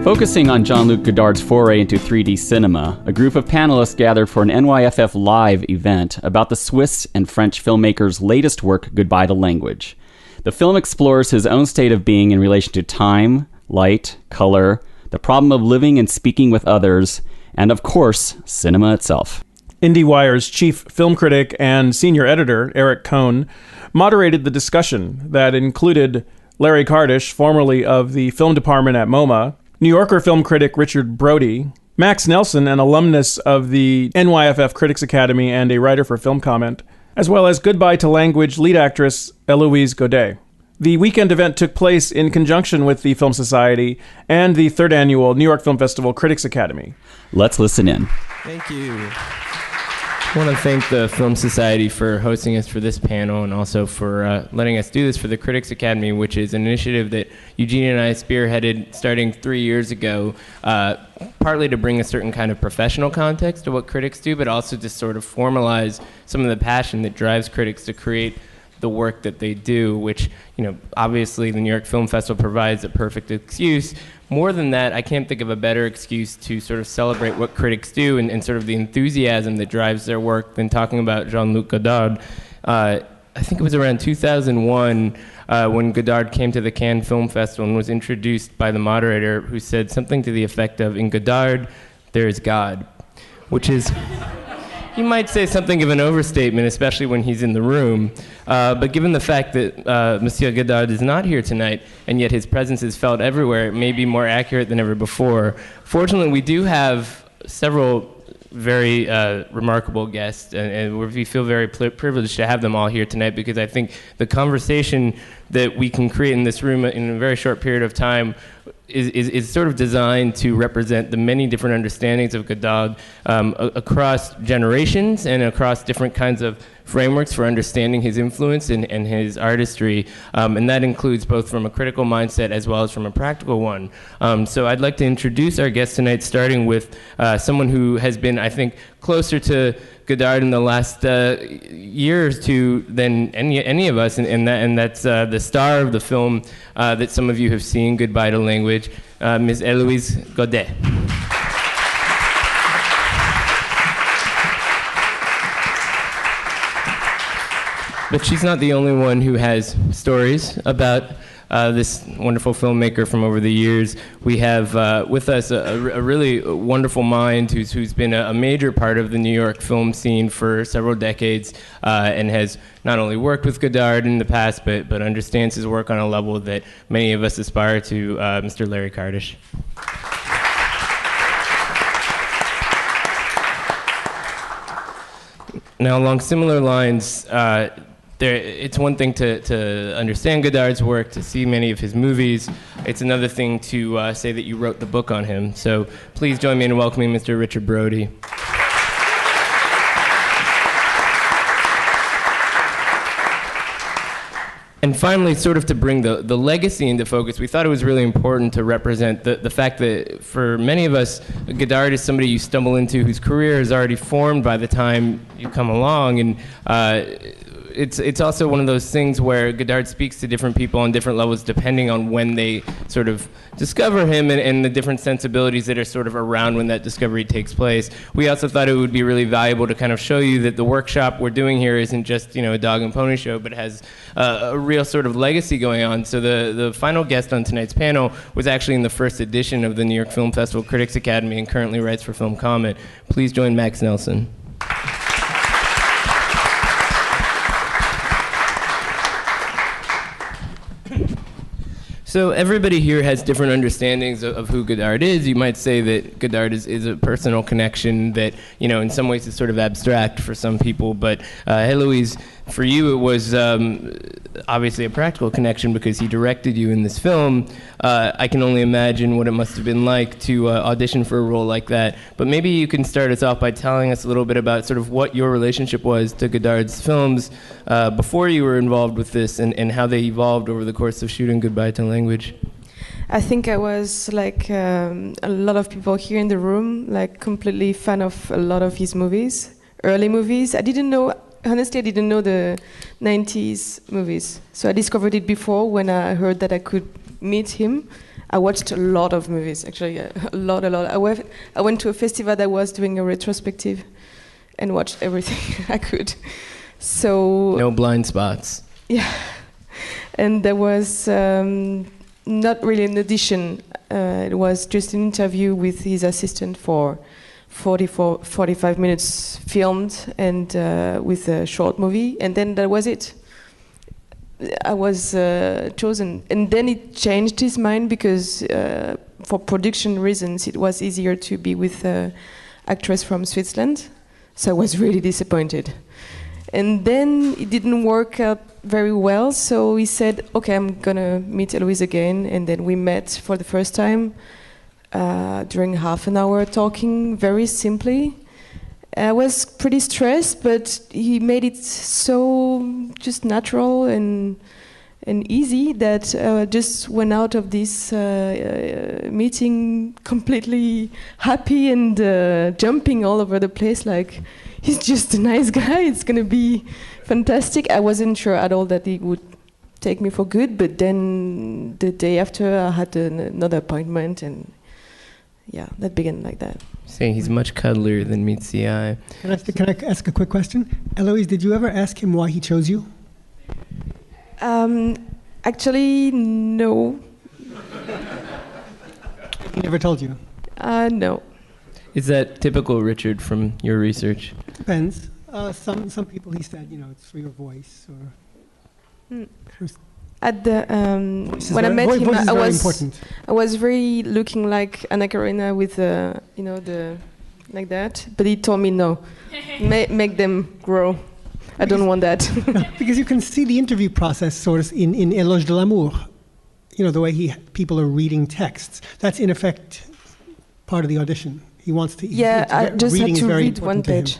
Focusing on Jean-Luc Godard's foray into 3D cinema, a group of panelists gathered for an NYFF Live event about the Swiss and French filmmaker's latest work, Goodbye to Language. The film explores his own state of being in relation to time, light, color, the problem of living and speaking with others, and of course, cinema itself. IndieWire's chief film critic and senior editor, Eric Cohn, moderated the discussion that included Larry Kardish, formerly of the film department at MoMA, New Yorker film critic Richard Brody, Max Nelson, an alumnus of the NYFF Critics Academy and a writer for Film Comment, as well as Goodbye to Language lead actress Eloise Godet. The weekend event took place in conjunction with the Film Society and the third annual New York Film Festival Critics Academy. Let's listen in. Thank you. I want to thank the Film Society for hosting us for this panel and also for letting us do this for the Critics Academy, which is an initiative that Eugene and I spearheaded starting 3 years ago, partly to bring a certain kind of professional context to what critics do, but also to sort of formalize some of the passion that drives critics to create the work that they do, which, you know, obviously the New York Film Festival provides a perfect excuse. More than that, I can't think of a better excuse to sort of celebrate what critics do and sort of the enthusiasm that drives their work than talking about Jean-Luc Godard. I think it was around 2001 when Godard came to the Cannes Film Festival and was introduced by the moderator, who said something to the effect of, "In Godard, there is God," which is, you might say, something of an overstatement, especially when he's in the room. But given the fact that Monsieur Godard is not here tonight, and yet his presence is felt everywhere, it may be more accurate than ever before. Fortunately, we do have several very remarkable guests, and we feel very privileged to have them all here tonight, because I think the conversation that we can create in this room in a very short period of time is sort of designed to represent the many different understandings of Godard across generations and across different kinds of frameworks for understanding his influence and his artistry, and that includes both from a critical mindset as well as from a practical one. So I'd like to introduce our guest tonight, starting with someone who has been, I think, closer to Godard in the last year or two than any of us, and that's the star of the film that some of you have seen, Goodbye to Language, Ms. Eloise Godet. But she's not the only one who has stories about this wonderful filmmaker from over the years. We have with us a really wonderful mind who's been a major part of the New York film scene for several decades, and has not only worked with Godard in the past, but understands his work on a level that many of us aspire to, Mr. Larry Kardish. Now, along similar lines, it's one thing to understand Godard's work, to see many of his movies. It's another thing to say that you wrote the book on him. So please join me in welcoming Mr. Richard Brody. And finally, sort of to bring the legacy into focus, we thought it was really important to represent the fact that for many of us, Godard is somebody you stumble into whose career is already formed by the time you come along. And it's also one of those things where Godard speaks to different people on different levels depending on when they sort of discover him and the different sensibilities that are sort of around when that discovery takes place. We also thought it would be really valuable to kind of show you that the workshop we're doing here isn't just, a dog and pony show, but has a real sort of legacy going on. So the final guest on tonight's panel was actually in the first edition of the New York Film Festival Critics Academy and currently writes for Film Comment. Please join Max Nelson. So everybody here has different understandings of who Godard is. You might say that Godard is a personal connection that, in some ways is sort of abstract for some people. But Heloise, for you it was obviously a practical connection because he directed you in this film. I can only imagine what it must have been like to audition for a role like that. But maybe you can start us off by telling us a little bit about sort of what your relationship was to Godard's films before you were involved with this and how they evolved over the course of shooting Goodbye to Language. I think I was like a lot of people here in the room, like completely fan of a lot of his movies, early movies. Honestly, I didn't know the 90s movies. So I discovered it before when I heard that I could meet him I watched a lot of movies, actually, a lot. I went to a festival that was doing a retrospective and watched everything I could. So no blind spots. Yeah, and there was not really an audition. It was just an interview with his assistant for 45 minutes filmed and with a short movie, and then that was it. I was chosen, and then it changed his mind because for production reasons it was easier to be with an actress from Switzerland, so I was really disappointed. And then it didn't work out very well, so he said, okay, I'm gonna meet Eloise again, and then we met for the first time during half an hour talking very simply. I was pretty stressed, but he made it so just natural and easy that I just went out of this meeting completely happy and jumping all over the place like, he's just a nice guy, it's going to be fantastic. I wasn't sure at all that he would take me for good, but then the day after I had another appointment, and yeah, that began like that. Saying he's much cuddlier than meets the eye. Can I ask a quick question? Eloise, did you ever ask him why he chose you? Actually, no. He never told you? No. Is that typical, Richard, from your research? Depends. Some people, he said, it's for your voice or... At the when I met him, I was very looking like Anna Karenina with the like that. But he told me no, make them grow. I don't want that. Because you can see the interview process sort of in Éloge de l'amour. The way people are reading texts. That's in effect part of the audition. He wants to. Yeah, I just had to read one page.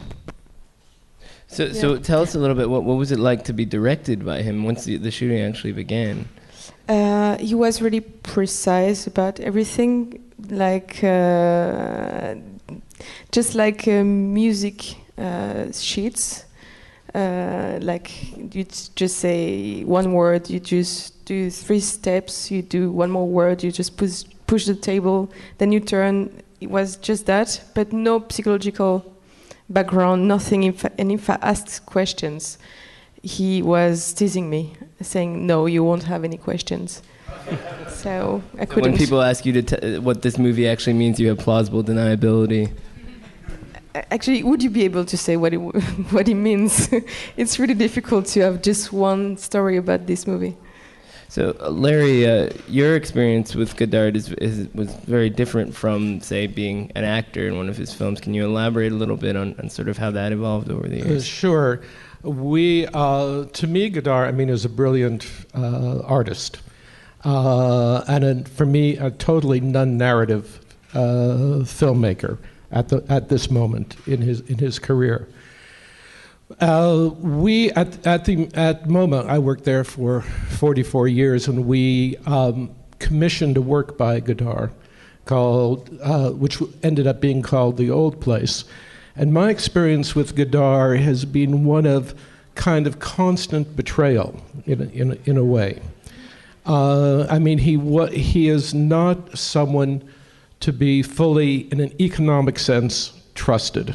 So tell us a little bit, what was it like to be directed by him once the shooting actually began? He was really precise about everything, like just like music sheets. Like you just say one word, you just do 3 steps, you do one more word, you just push the table, then you turn. It was just that, but no psychological background, nothing. And if I asked questions, he was teasing me, saying, no, you won't have any questions. So I couldn't. When people ask you what this movie actually means, you have plausible deniability. Actually, would you be able to say what it means? It's really difficult to have just one story about this movie. So, Larry, your experience with Godard was very different from, say, being an actor in one of his films. Can you elaborate a little bit on sort of how that evolved over the years? Sure. To me, Godard, is a brilliant artist. And for me, a totally non-narrative filmmaker at this moment in his career. We at MoMA, I worked there for 44 years, and we commissioned a work by Godard called, which ended up being called The Old Place. And my experience with Godard has been one of kind of constant betrayal in a way. He is not someone to be fully, in an economic sense, trusted.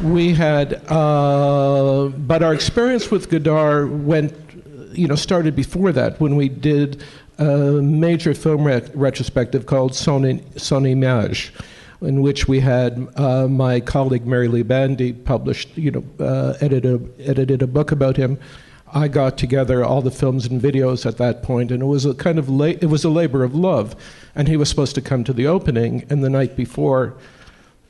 We had, but our experience with Godard started before that, when we did a major film retrospective called Son Image, in which we had my colleague Mary Lee Bandy published, edited a book about him. I got together all the films and videos at that point, and it was a kind of it was a labor of love. And he was supposed to come to the opening, and the night before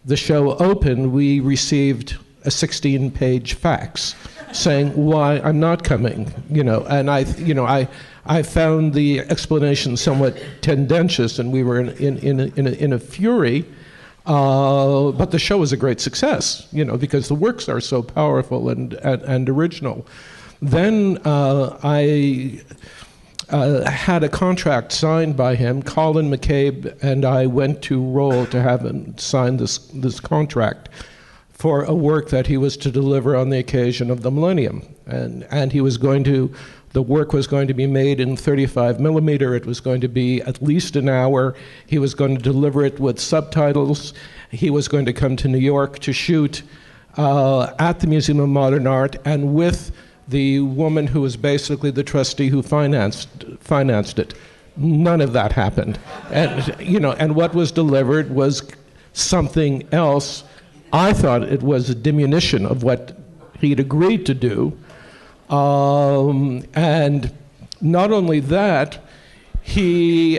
the show opened, we received a 16-page fax saying why I'm not coming, and I found the explanation somewhat tendentious, and we were in a fury. But the show was a great success, because the works are so powerful and original. Then I had a contract signed by him. Colin McCabe and I went to Roll to have him sign this contract for a work that he was to deliver on the occasion of the millennium. And he was going to The work was going to be made in 35 millimeter. It was going to be at least an hour. He was going to deliver it with subtitles. He was going to come to New York to shoot at the Museum of Modern Art, and with the woman who was basically the trustee who financed it. None of that happened. And what was delivered was something else. I thought it was a diminution of what he'd agreed to do. And not only that, he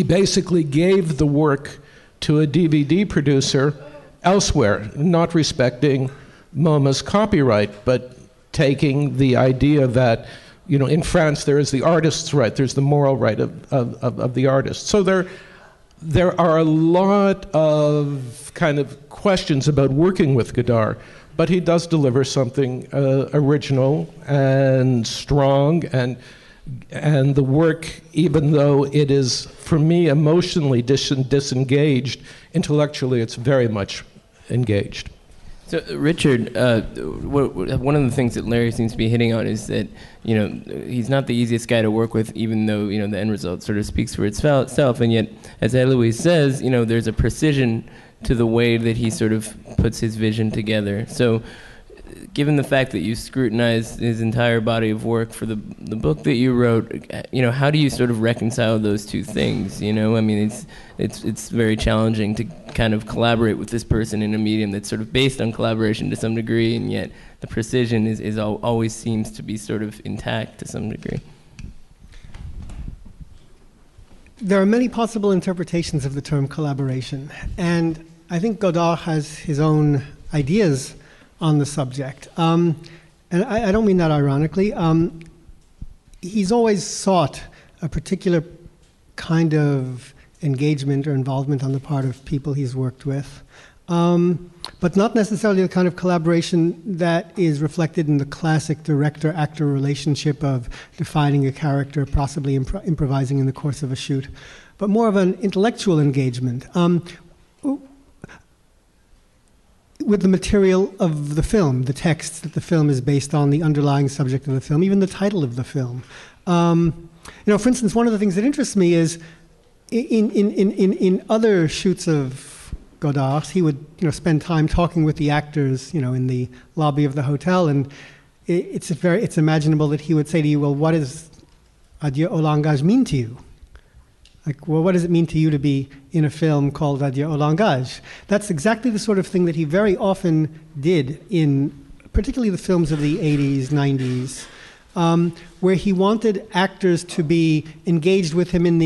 basically gave the work to a DVD producer elsewhere, not respecting MoMA's copyright, but taking the idea that, in France there is the artist's right, there's the moral right of the artist. So there are a lot of kind of questions about working with Godard, but he does deliver something original and strong, and the work, even though it is, for me, emotionally disengaged, intellectually it's very much engaged. So, Richard, one of the things that Larry seems to be hitting on is that, he's not the easiest guy to work with, even though, the end result sort of speaks for itself. And yet, as Eloise says, there's a precision to the way that he sort of puts his vision together. So, given the fact that you scrutinized his entire body of work for the book that you wrote, how do you sort of reconcile those two things? I mean, it's very challenging to kind of collaborate with this person in a medium that's sort of based on collaboration to some degree, and yet the precision always seems to be sort of intact to some degree. There are many possible interpretations of the term collaboration, and I think Godard has his own ideas on the subject. And I don't mean that ironically. He's always sought a particular kind of engagement or involvement on the part of people he's worked with, but not necessarily the kind of collaboration that is reflected in the classic director-actor relationship of defining a character, possibly improvising in the course of a shoot, but more of an intellectual engagement with the material of the film, the text that the film is based on, the underlying subject of the film, even the title of the film. For instance, one of the things that interests me is in other shoots of Godard's, he would spend time talking with the actors, in the lobby of the hotel, and it's imaginable that he would say to you, well, what does adieu au langage mean to you? Like, well, what does it mean to you to be in a film called Adieu au langage? That's exactly the sort of thing that he very often did in particularly the films of the 80s, 90s, where he wanted actors to be engaged with him in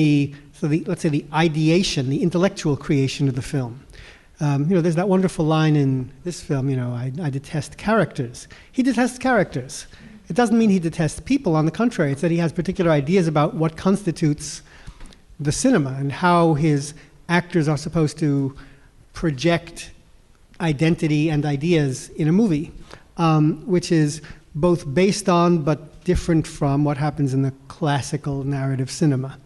let's say the ideation, the intellectual creation of the film. There's that wonderful line in this film, I detest characters. He detests characters. It doesn't mean he detests people. On the contrary, it's that he has particular ideas about what constitutes the cinema and how his actors are supposed to project identity and ideas in a movie, which is both based on but different from what happens in the classical narrative cinema.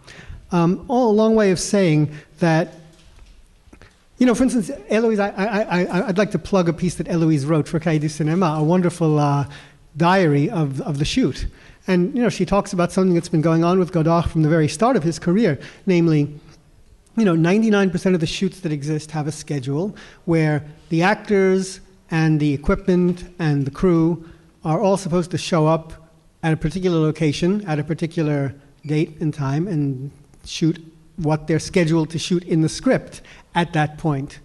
All a long way of saying that, for instance, Eloise, I'd like to plug a piece that Eloise wrote for Cahiers du Cinéma, a wonderful diary of the shoot. And, she talks about something that's been going on with Godard from the very start of his career, namely, 99% of the shoots that exist have a schedule where the actors and the equipment and the crew are all supposed to show up at a particular location, at a particular date and time, and shoot what they're scheduled to shoot in the script at that point.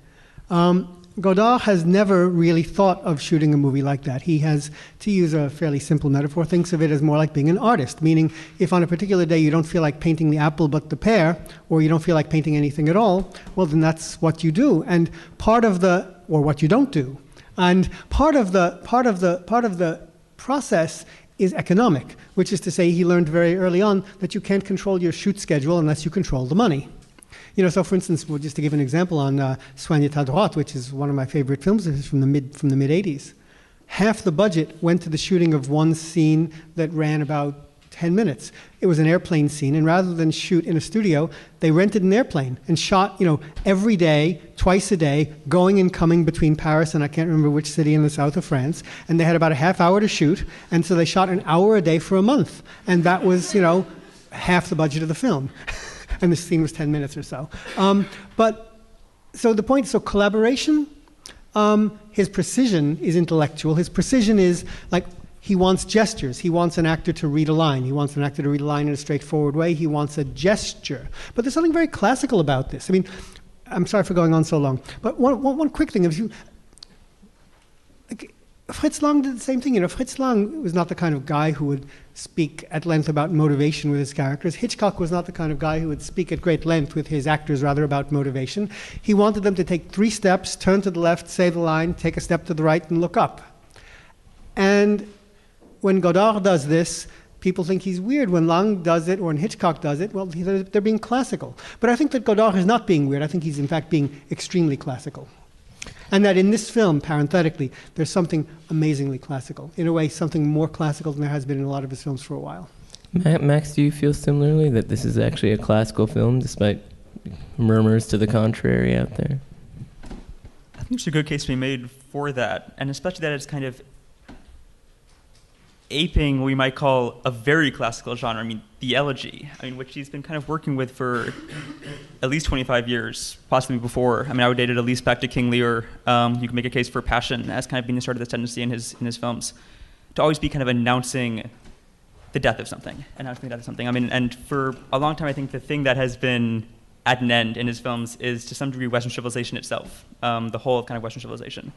Godard has never really thought of shooting a movie like that. He has, to use a fairly simple metaphor, thinks of it as more like being an artist, meaning if on a particular day you don't feel like painting the apple but the pear, or you don't feel like painting anything at all, well, then that's what you do, and or what you don't do. And part of the process is economic, which is to say he learned very early on that you can't control your shoot schedule unless you control the money. So for instance, just to give an example on Soigne ta droite, which is one of my favorite films from the mid 80s. Half the budget went to the shooting of one scene that ran about 10 minutes. It was an airplane scene, and rather than shoot in a studio, they rented an airplane and shot, every day, twice a day, going and coming between Paris and I can't remember which city in the south of France. And they had about a half hour to shoot, and so they shot an hour a day for a month. And that was, half the budget of the film. And the scene was 10 minutes or so. So collaboration, his precision is intellectual. His precision is like, he wants gestures. He wants an actor to read a line. He wants an actor to read a line in a straightforward way. He wants a gesture. But there's something very classical about this. I mean, I'm sorry for going on so long. But one quick thing. Fritz Lang did the same thing. Fritz Lang was not the kind of guy who would speak at length about motivation with his characters. Hitchcock was not the kind of guy who would speak at great length with his actors, rather about motivation. He wanted them to take 3 steps, turn to the left, say the line, take a step to the right, and look up. And when Godard does this, people think he's weird. When Lang does it, or when Hitchcock does it, well, they're being classical. But I think that Godard is not being weird. I think he's, in fact, being extremely classical. And that in this film, parenthetically, there's something amazingly classical. In a way, something more classical than there has been in a lot of his films for a while. Max, do you feel similarly, that this is actually a classical film, despite murmurs to the contrary out there? I think there's a good case to be made for that, and especially that it's kind of aping what we might call a very classical genre. I mean, the elegy, which he's been kind of working with for at least 25 years, possibly before. I would date it at least back to King Lear. You can make a case for Passion as kind of being the start of this tendency in his films, to always be kind of announcing the death of something, and for a long time, I think the thing that has been at an end in his films is, to some degree, Western civilization itself, the whole of kind of Western civilization.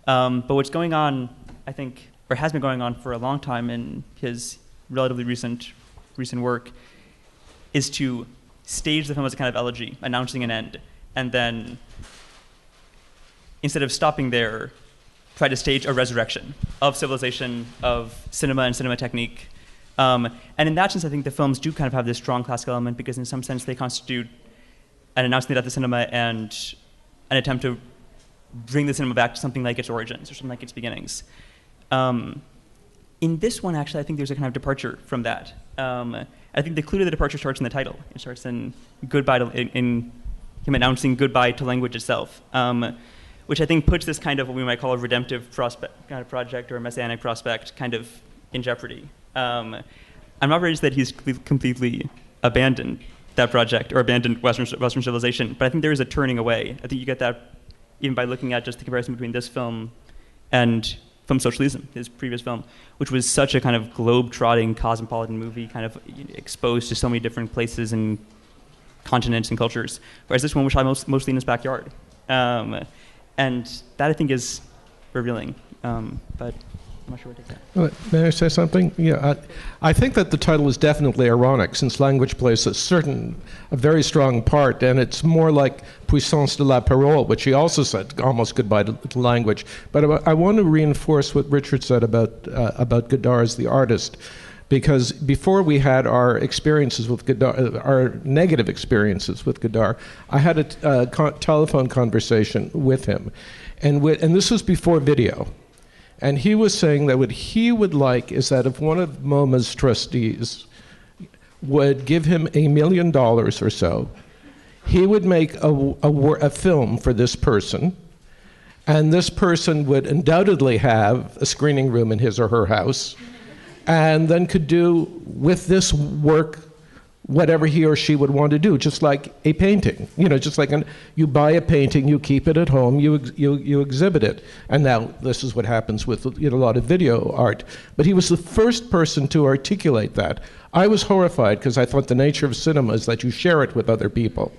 But what's going on, I think, or has been going on for a long time in his relatively recent work, is to stage the film as a kind of elegy, announcing an end, and then, instead of stopping there, try to stage a resurrection of civilization, of cinema and cinema technique. And in that sense, I think the films do kind of have this strong classical element, because in some sense they constitute an announcement of the cinema and an attempt to bring the cinema back to something like its origins or something like its beginnings. In this one, actually, I think there's a kind of departure from that. I think the clue to the departure starts in the title. It starts in in him announcing goodbye to language itself, which I think puts this kind of what we might call a redemptive kind of project or a messianic prospect kind of in jeopardy. I'm not ready to say that he's completely abandoned that project or abandoned Western civilization, but I think there is a turning away. I think you get that even by looking at just the comparison between this film and Film Socialism, his previous film, which was such a kind of globe-trotting, cosmopolitan movie, kind of exposed to so many different places and continents and cultures, whereas this one was shot mostly in his backyard. And that, I think, is revealing. But I'm not sure what to say. May I say something? Yeah, I think that the title is definitely ironic, since language plays a very strong part, and it's more like puissance de la parole, which he also said almost goodbye to language. But I want to reinforce what Richard said about Godard as the artist, because before we had our experiences with Godard, our negative experiences with Godard, I had a telephone conversation with him, and this was before video. And he was saying that what he would like is that if one of MoMA's trustees would give him $1 million or so, he would make a film for this person, and this person would undoubtedly have a screening room in his or her house, and then could do with this work whatever he or she would want to do, just like a painting. Just like you buy a painting, you keep it at home, you exhibit it. And now this is what happens with a lot of video art. But he was the first person to articulate that. I was horrified, because I thought the nature of cinema is that you share it with other people.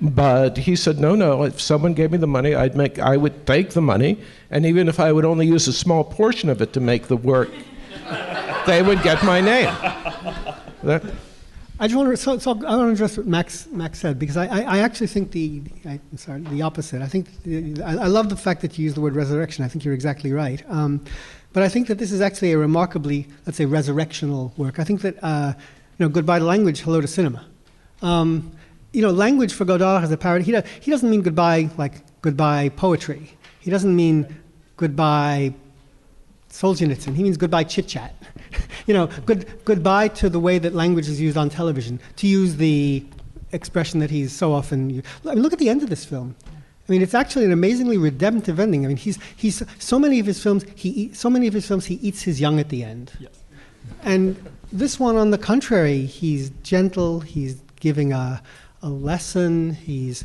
But he said, no, if someone gave me the money, I would take the money, and even if I would only use a small portion of it to make the work, they would get my name. I just want to, I want to address what Max said, because I actually think the opposite. I think I love the fact that you use the word resurrection. I think you're exactly right. But I think that this is actually a remarkably, let's say, resurrectional work. I think that goodbye to language, hello to cinema. Language for Godard has a parody. He doesn't mean goodbye like goodbye poetry. He doesn't mean goodbye Solzhenitsyn. He means goodbye chit-chat. Goodbye to the way that language is used on television, to use the expression that he's so often used. I mean, look at the end of this film. I mean, it's actually an amazingly redemptive ending. I mean, he's so many of his films he eats his young at the end. Yes. And this one, on the contrary, he's gentle. He's giving a lesson. He's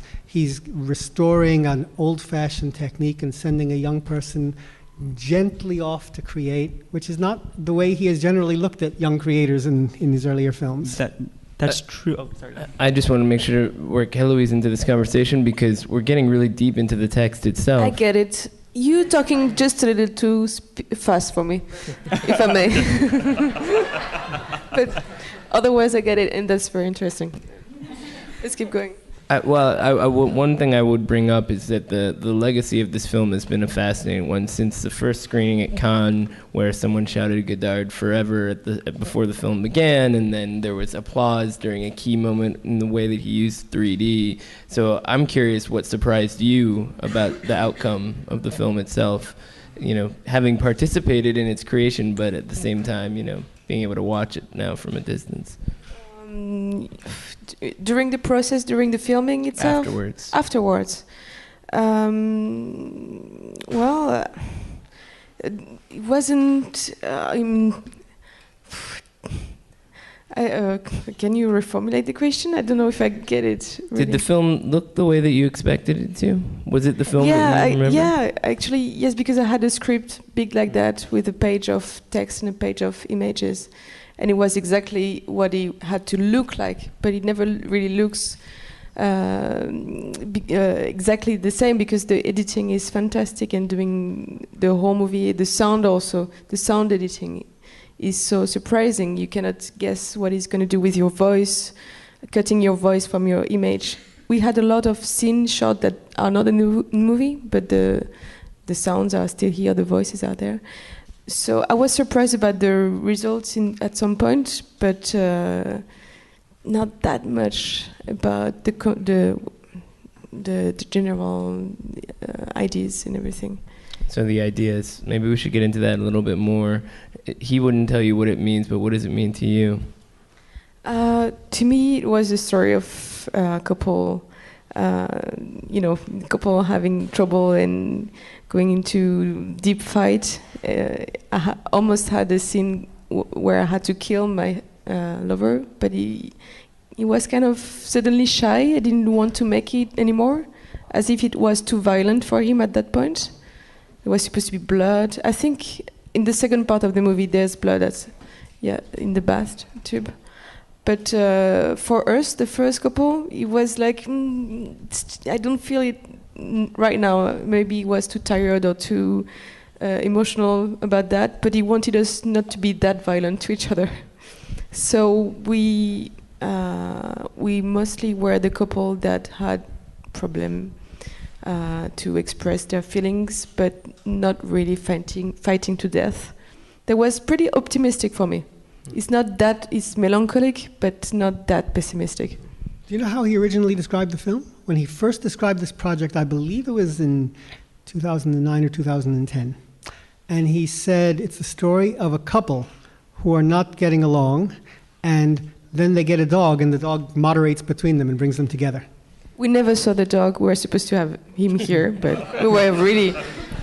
restoring an old-fashioned technique and sending a young person gently off to create, which is not the way he has generally looked at young creators in his earlier films. That's true. Oh, sorry. I just want to make sure to work Heloise into this conversation because we're getting really deep into the text itself. I get it. You talking just a little too fast for me, if I may. But otherwise, I get it, and that's very interesting. Let's keep going. One thing I would bring up is that the legacy of this film has been a fascinating one since the first screening at Cannes, where someone shouted Godard forever before the film began, and then there was applause during a key moment in the way that he used 3D. So I'm curious what surprised you about the outcome of the film itself, having participated in its creation, but at the same time, being able to watch it now from a distance. During the process, during the filming itself? Afterwards. It wasn't... can you reformulate the question? I don't know if I get it. Really. Did the film look the way that you expected it to? Was it the film that you remember? Yeah, actually, yes, because I had a script big like that with a page of text and a page of images. And it was exactly what it had to look like, but it never really looks exactly the same because the editing is fantastic and doing the whole movie, the sound also, the sound editing is so surprising. You cannot guess what he's going to do with your voice, cutting your voice from your image. We had a lot of scenes shot that are not in the movie, but the sounds are still here, the voices are there. So I was surprised about the results at some point, but not that much about the general ideas and everything. So the ideas, maybe we should get into that a little bit more. He wouldn't tell you what it means, but what does it mean to you? To me, it was a story of a couple, couple having trouble and going into deep fight. I almost had a scene where I had to kill my lover, but he was kind of suddenly shy. I didn't want to make it anymore, as if it was too violent for him at that point. There was supposed to be blood. I think in the second part of the movie there's blood in the bathtub. But for us, the first couple, it was like, I don't feel it right now. Maybe he was too tired or too emotional about that, but he wanted us not to be that violent to each other. So we mostly were the couple that had problem to express their feelings, but not really fighting to death. That was pretty optimistic for me. It's melancholic, but not that pessimistic. Do you know how he originally described the film? When he first described this project, I believe it was in 2009 or 2010. And he said it's the story of a couple who are not getting along, and then they get a dog, and the dog moderates between them and brings them together. We never saw the dog. We were supposed to have him here, but we were really,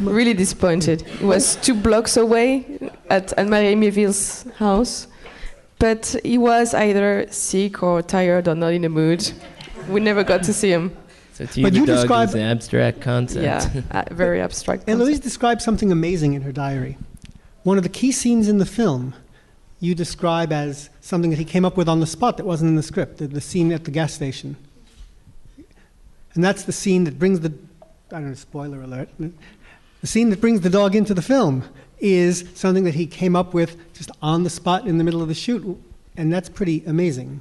really disappointed. It was 2 blocks away at Anne-Marie Méville's house, but he was either sick or tired or not in the mood. We never got to see him. So to you, the dog is an abstract concept. Yeah, very abstract concept. Eloise described something amazing in her diary. One of the key scenes in the film you describe as something that he came up with on the spot that wasn't in the script, the scene at the gas station. And that's the scene that brings spoiler alert, the scene that brings the dog into the film is something that he came up with just on the spot in the middle of the shoot, and that's pretty amazing.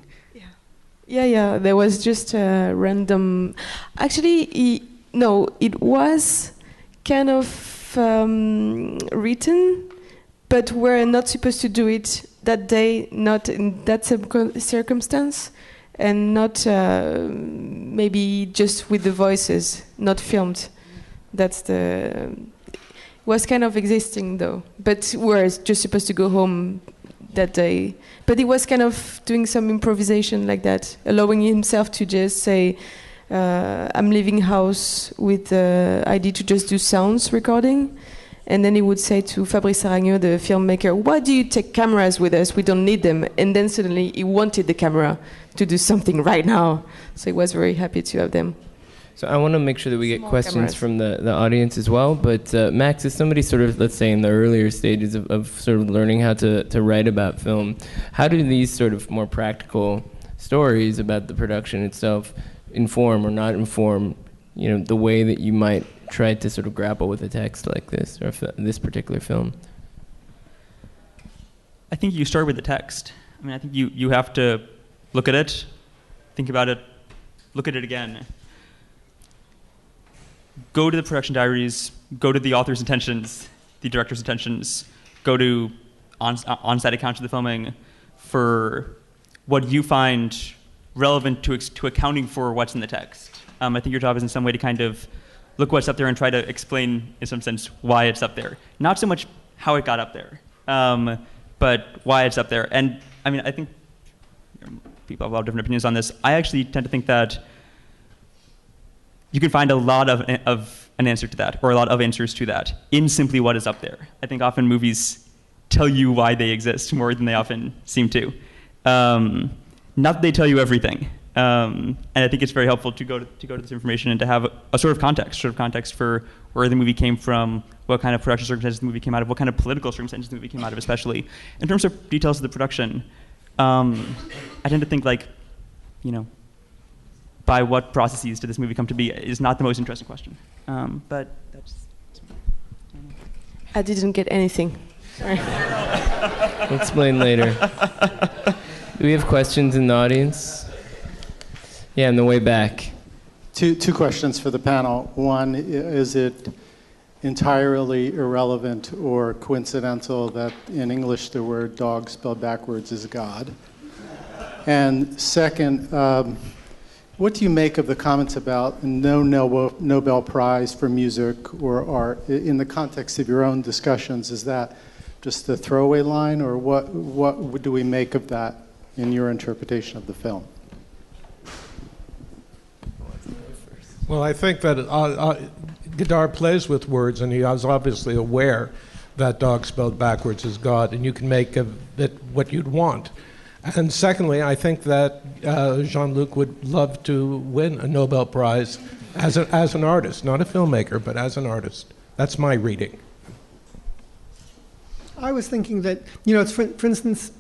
Yeah, there was just a random... Actually, it was kind of written, but we're not supposed to do it that day, not in that circumstance, and not maybe just with the voices, not filmed. That's the... was kind of existing though, but was just supposed to go home that day. But he was kind of doing some improvisation like that, allowing himself to just say, I'm leaving house with the idea to just do sounds recording. And then he would say to Fabrice Aragno, the filmmaker, why do you take cameras with us? We don't need them. And then suddenly he wanted the camera to do something right now. So he was very happy to have them. So I want to make sure that we get questions from the audience as well. But Max, as somebody sort of, let's say, in the earlier stages of sort of learning how to write about film, how do these sort of more practical stories about the production itself inform or not inform, the way that you might try to sort of grapple with a text like this or this particular film? I think you start with the text. I mean, I think you have to look at it, think about it, look at it again. Go to the production diaries, go to the author's intentions, the director's intentions, go to on-site accounts of the filming for what you find relevant to accounting for what's in the text. I think your job is in some way to kind of look what's up there and try to explain, in some sense, why it's up there. Not so much how it got up there, but why it's up there. And I mean, I think people have a lot of different opinions on this. I actually tend to think that you can find a lot of an answer to that, or a lot of answers to that, in simply what is up there. I think often movies tell you why they exist more than they often seem to. Not that they tell you everything. And I think it's very helpful to go to this information and to have a sort of context for where the movie came from, what kind of production circumstances the movie came out of, what kind of political circumstances the movie came out of, especially. In terms of details of the production, I tend to think by what processes did this movie come to be is not the most interesting question. But that's... I didn't get anything. Sorry. I'll explain later. Do we have questions in the audience? Yeah, on the way back. Two questions for the panel. One, is it entirely irrelevant or coincidental that in English the word dog spelled backwards is God? And second, what do you make of the comments about no Nobel Prize for music or art? In the context of your own discussions, is that just a throwaway line, or what do we make of that in your interpretation of the film? Well, I think that Godard plays with words, and he is obviously aware that dog spelled backwards is God, and you can make of it what you'd want. And secondly, I think that Jean-Luc would love to win a Nobel Prize as an artist, not a filmmaker, but as an artist. That's my reading. I was thinking that, it's for instance,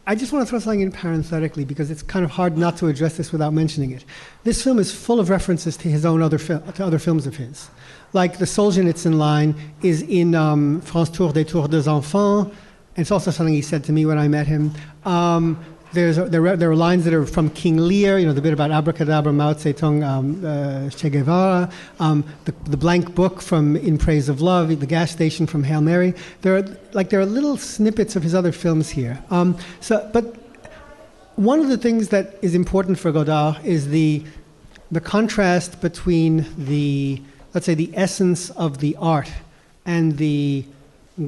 I just want to throw something in parenthetically because it's kind of hard not to address this without mentioning it. This film is full of references to his own other films of his. Like the Solzhenitsyn line is in France Tour des Tours des Enfants. And it's also something he said to me when I met him. There are lines that are from King Lear, the bit about abracadabra, Mao Zedong, Che Guevara, the blank book from In Praise of Love, the gas station from Hail Mary. There are little snippets of his other films here. But one of the things that is important for Godard is the contrast between the essence of the art and the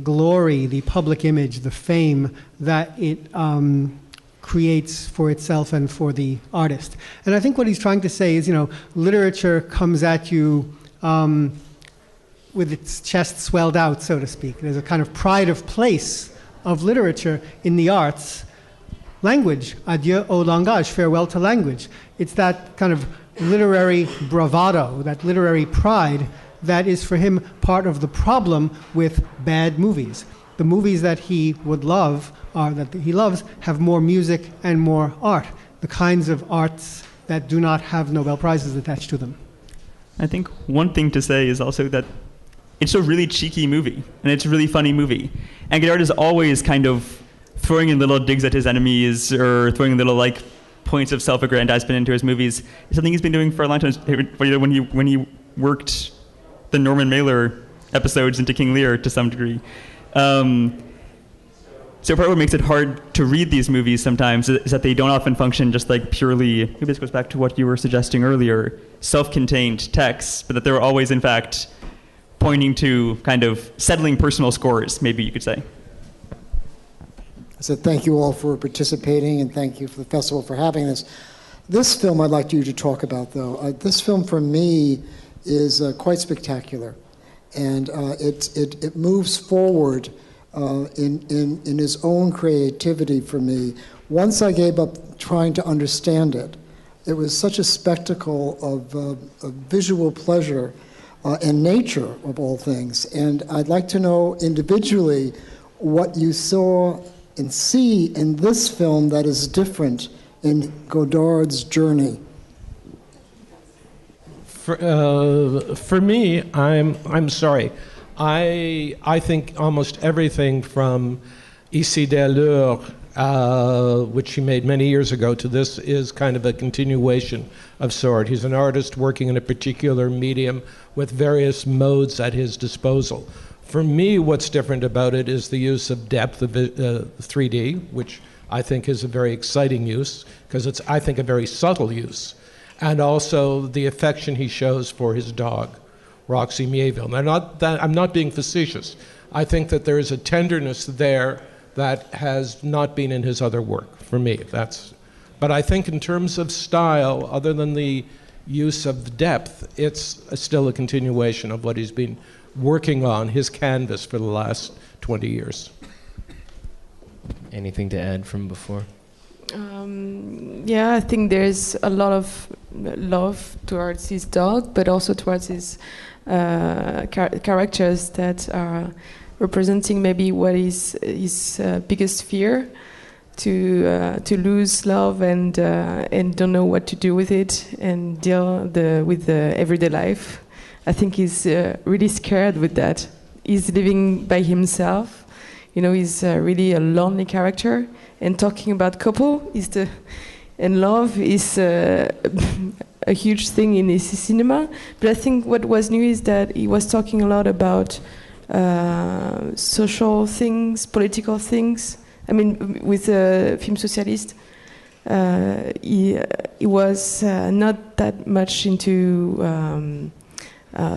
glory, the public image, the fame that it creates for itself and for the artist. And I think what he's trying to say is, literature comes at you with its chest swelled out, so to speak. There's a kind of pride of place of literature in the arts. Language, adieu au langage, farewell to language. It's that kind of literary bravado, that literary pride that is for him part of the problem with bad movies. The movies that he would love, or that he loves, have more music and more art, the kinds of arts that do not have Nobel Prizes attached to them. I think one thing to say is also that it's a really cheeky movie, and it's a really funny movie. And Godard is always kind of throwing in little digs at his enemies, or throwing little points of self-aggrandizement into his movies. It's something he's been doing for a long time. When he worked the Norman Mailer episodes into King Lear to some degree. So So part of what makes it hard to read these movies sometimes is that they don't often function just like purely, maybe this goes back to what you were suggesting earlier, self-contained texts, but that they're always, in fact, pointing to kind of settling personal scores, maybe you could say. So thank you all for participating, and thank you for the festival for having this. This film I'd like you to talk about, though. This film, for me, is quite spectacular, and it moves forward in his own creativity for me. Once I gave up trying to understand it, it was such a spectacle of visual pleasure and nature, of all things. And I'd like to know individually what you saw and see in this film that is different in Godard's journey. For me, I'm sorry. I think almost everything from Ici des Allures, which he made many years ago, to this is kind of a continuation of sort. He's an artist working in a particular medium with various modes at his disposal. For me, what's different about it is the use of depth of 3D, which I think is a very exciting use, because it's, I think, a very subtle use, and also the affection he shows for his dog, Roxy Mieville. I'm not being facetious. I think that there is a tenderness there that has not been in his other work, for me. But I think in terms of style, other than the use of depth, it's still a continuation of what he's been working on, his canvas, for the last 20 years. Anything to add from before? Yeah, I think there's a lot of love towards his dog, but also towards his characters that are representing maybe what is his biggest fear, to lose love and don't know what to do with it and deal with the everyday life. I think he's really scared with that. He's living by himself. You know, he's really a lonely character. And talking about couple and love is a huge thing in his cinema. But I think what was new is that he was talking a lot about social things, political things. I mean, with Film Socialiste, he was not that much into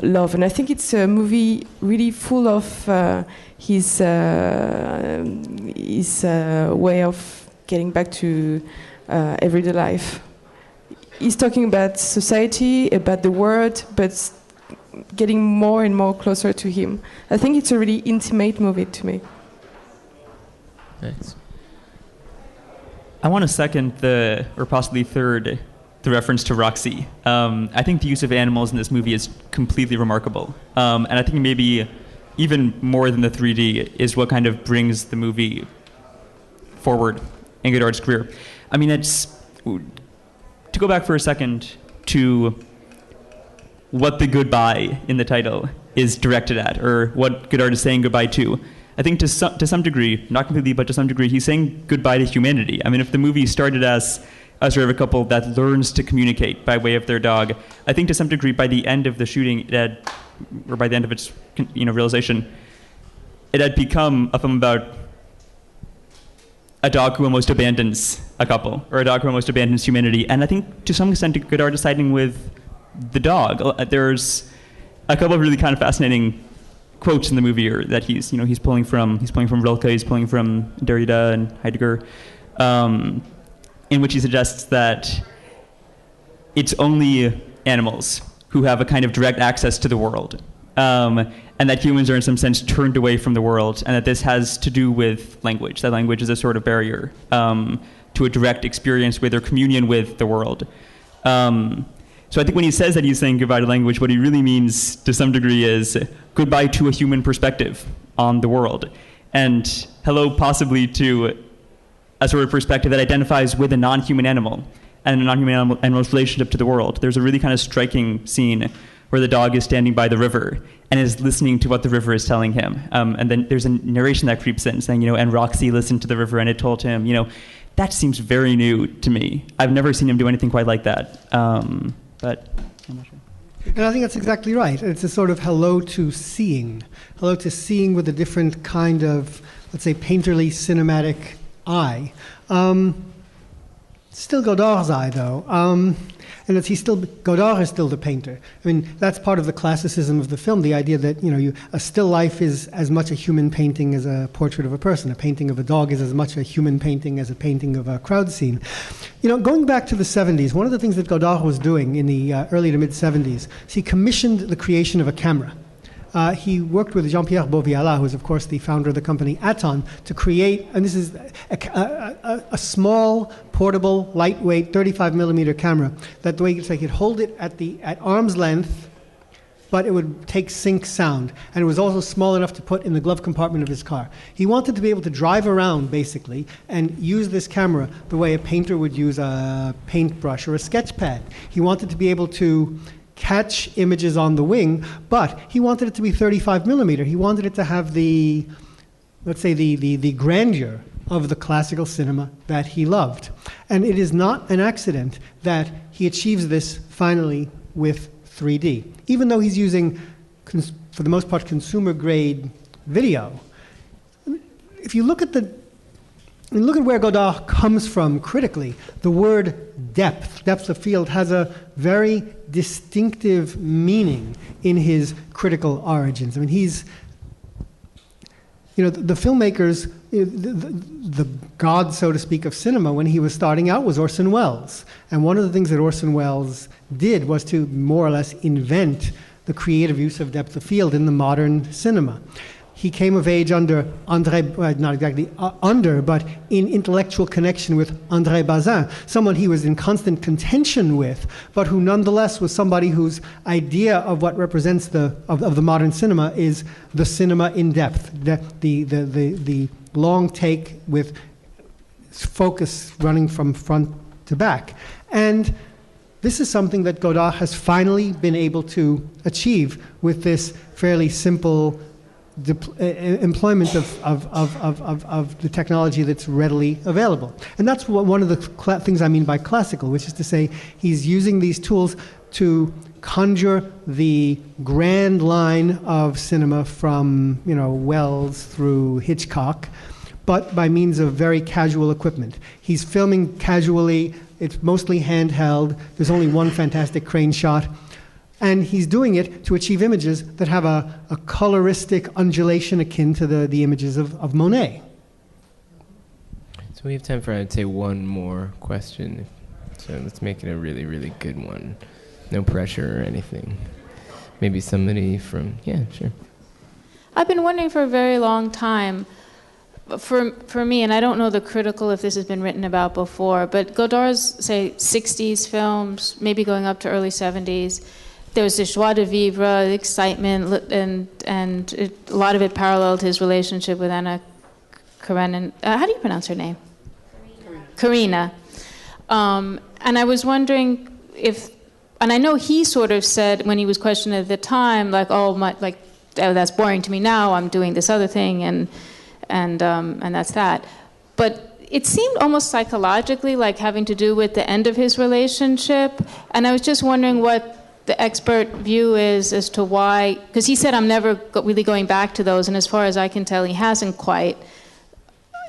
love, and I think it's a movie really full of his way of getting back to everyday life. He's talking about society, about the world, but getting more and more closer to him. I think it's a really intimate movie to me. Thanks. I want to second or possibly third, the reference to Roxy. I think the use of animals in this movie is completely remarkable. And I think maybe even more than the 3D is what kind of brings the movie forward in Godard's career. I mean, to go back for a second to what the goodbye in the title is directed at, or what Godard is saying goodbye to. I think to some degree, not completely, but to some degree, he's saying goodbye to humanity. I mean, if the movie started as a sort of a couple that learns to communicate by way of their dog, I think to some degree, by the end of the shooting, or by the end of its realization, it had become a film about a dog who almost abandons a couple, or a dog who almost abandons humanity. And I think to some extent, Godard is siding with the dog. There's a couple of really kind of fascinating quotes in the movie, or that he's pulling from Rilke, he's pulling from Derrida and Heidegger, in which he suggests that it's only animals who have a kind of direct access to the world, and that humans are in some sense turned away from the world, and that this has to do with language. That language is a sort of barrier to a direct experience with or communion with the world. So I think when he says that he's saying goodbye to language, what he really means to some degree is goodbye to a human perspective on the world, and hello possibly to a sort of perspective that identifies with a non-human animal and a non-human animal's relationship to the world. There's a really kind of striking scene where the dog is standing by the river and is listening to what the river is telling him. And then there's a narration that creeps in saying, and Roxy listened to the river and it told him, that seems very new to me. I've never seen him do anything quite like that. But I'm not sure. And I think that's exactly right. It's a sort of hello to seeing with a different kind of let's say, painterly cinematic eye. Still Godard's eye, though. And Godard is still the painter. I mean, that's part of the classicism of the film, the idea that, a still life is as much a human painting as a portrait of a person. A painting of a dog is as much a human painting as a painting of a crowd scene. Going back to the 70s, one of the things that Godard was doing in the early to mid-70s is he commissioned the creation of a camera. He worked with Jean-Pierre Beauviala, who is, of course, the founder of the company Aton, to create, and this is a small, portable, lightweight, 35mm camera that the way it's like he'd hold it at arm's length, but it would take sync sound. And it was also small enough to put in the glove compartment of his car. He wanted to be able to drive around, basically, and use this camera the way a painter would use a paintbrush or a sketch pad. He wanted to be able to catch images on the wing, but he wanted it to be 35mm. He wanted it to have the, let's say, the grandeur of the classical cinema that he loved. And it is not an accident that he achieves this finally with 3D. Even though he's using, for the most part, consumer-grade video, if you look at where Godard comes from critically, the word depth of field, has a very distinctive meaning in his critical origins. I mean, he's, the filmmakers, the god, so to speak, of cinema when he was starting out was Orson Welles. And one of the things that Orson Welles did was to more or less invent the creative use of depth of field in the modern cinema. He came of age under not exactly under, but in intellectual connection with André Bazin, someone he was in constant contention with, but who nonetheless was somebody whose idea of what represents the modern cinema is the cinema in depth, the long take with focus running from front to back. And this is something that Godard has finally been able to achieve with this fairly simple employment of the technology that's readily available. And that's one of the things I mean by classical, which is to say he's using these tools to conjure the grand line of cinema from Wells through Hitchcock, but by means of very casual equipment. He's filming casually, it's mostly handheld, there's only one fantastic crane shot. And he's doing it to achieve images that have a coloristic undulation akin to the images of Monet. So we have time for, I'd say, one more question. So let's make it a really, really good one. No pressure or anything. Maybe somebody from, yeah, sure. I've been wondering for a very long time, for me, and I don't know the critical if this has been written about before, but Godard's, say, 60s films, maybe going up to early 70s, there was this joie de vivre, excitement, and a lot of it paralleled his relationship with Anna Karenina. How do you pronounce her name? Karina. And I was wondering if, and I know he sort of said when he was questioned at the time, like, oh, that's boring to me now. I'm doing this other thing, and that's that. But it seemed almost psychologically like having to do with the end of his relationship, and I was just wondering what the expert view is as to why, because he said I'm never really going back to those, and as far as I can tell, he hasn't quite.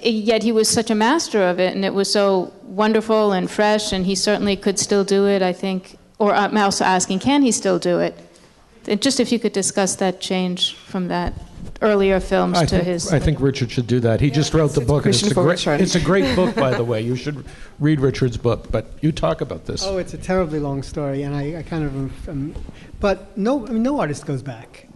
Yet he was such a master of it, and it was so wonderful and fresh, and he certainly could still do it, I think. Or I'm also asking, can he still do it? And just if you could discuss that change from that earlier films his... I think Richard should do that. He just wrote the book, and it's a great book, by the way. You should read Richard's book, but you talk about this. Oh, it's a terribly long story, and I kind of... but no artist goes back.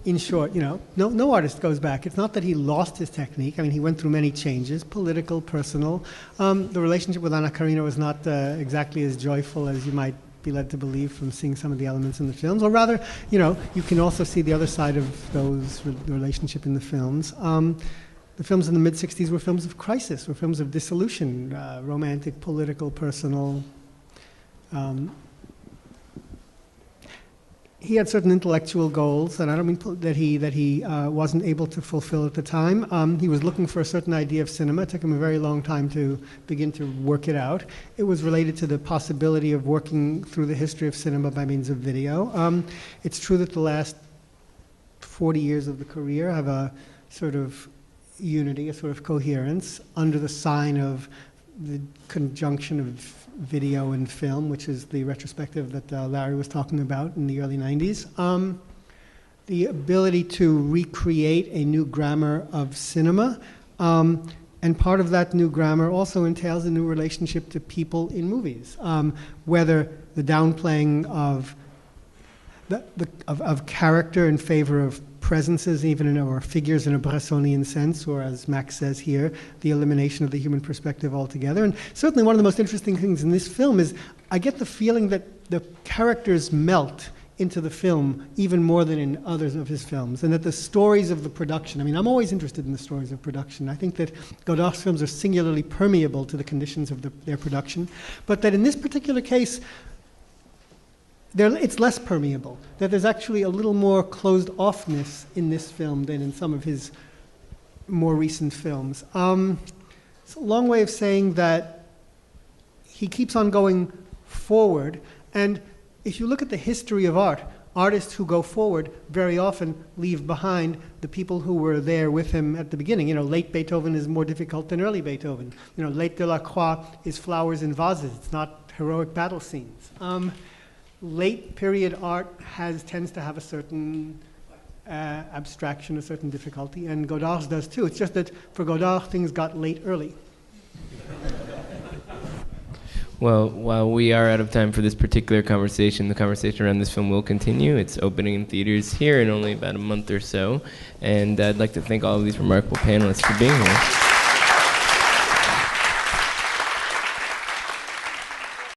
In short, no artist goes back. It's not that he lost his technique. I mean, he went through many changes, political, personal. The relationship with Anna Karenina was not exactly as joyful as you might be led to believe from seeing some of the elements in the films, or rather, you can also see the other side of the relationship in the films. The films in the mid-'60s were films of crisis, were films of dissolution, romantic, political, personal. He had certain intellectual goals, and I don't mean that he wasn't able to fulfill at the time. He was looking for a certain idea of cinema. It took him a very long time to begin to work it out. It was related to the possibility of working through the history of cinema by means of video. It's true that the last 40 years of the career have sort of unity, a sort of coherence, under the sign of the conjunction of video and film, which is the retrospective that Larry was talking about in the early 90s. The ability to recreate a new grammar of cinema. And part of that new grammar also entails a new relationship to people in movies, whether the downplaying of character in favor of presences, even or figures in a Bressonian sense, or as Max says here, the elimination of the human perspective altogether. And certainly one of the most interesting things in this film is I get the feeling that the characters melt into the film even more than in others of his films, and that the stories of the production, I mean, I'm always interested in the stories of production. I think that Godard's films are singularly permeable to the conditions of their production, but that in this particular case, it's less permeable, that there's actually a little more closed offness in this film than in some of his more recent films. It's a long way of saying that he keeps on going forward, and if you look at the history of art, artists who go forward very often leave behind the people who were there with him at the beginning. You know, late Beethoven is more difficult than early Beethoven. You know, late Delacroix is flowers in vases. It's not heroic battle scenes. Late period art tends to have a certain abstraction, a certain difficulty, and Godard's does too. It's just that for Godard, things got late early. Well, while we are out of time for this particular conversation, the conversation around this film will continue. It's opening in theaters here in only about a month or so. And I'd like to thank all of these remarkable panelists for being here.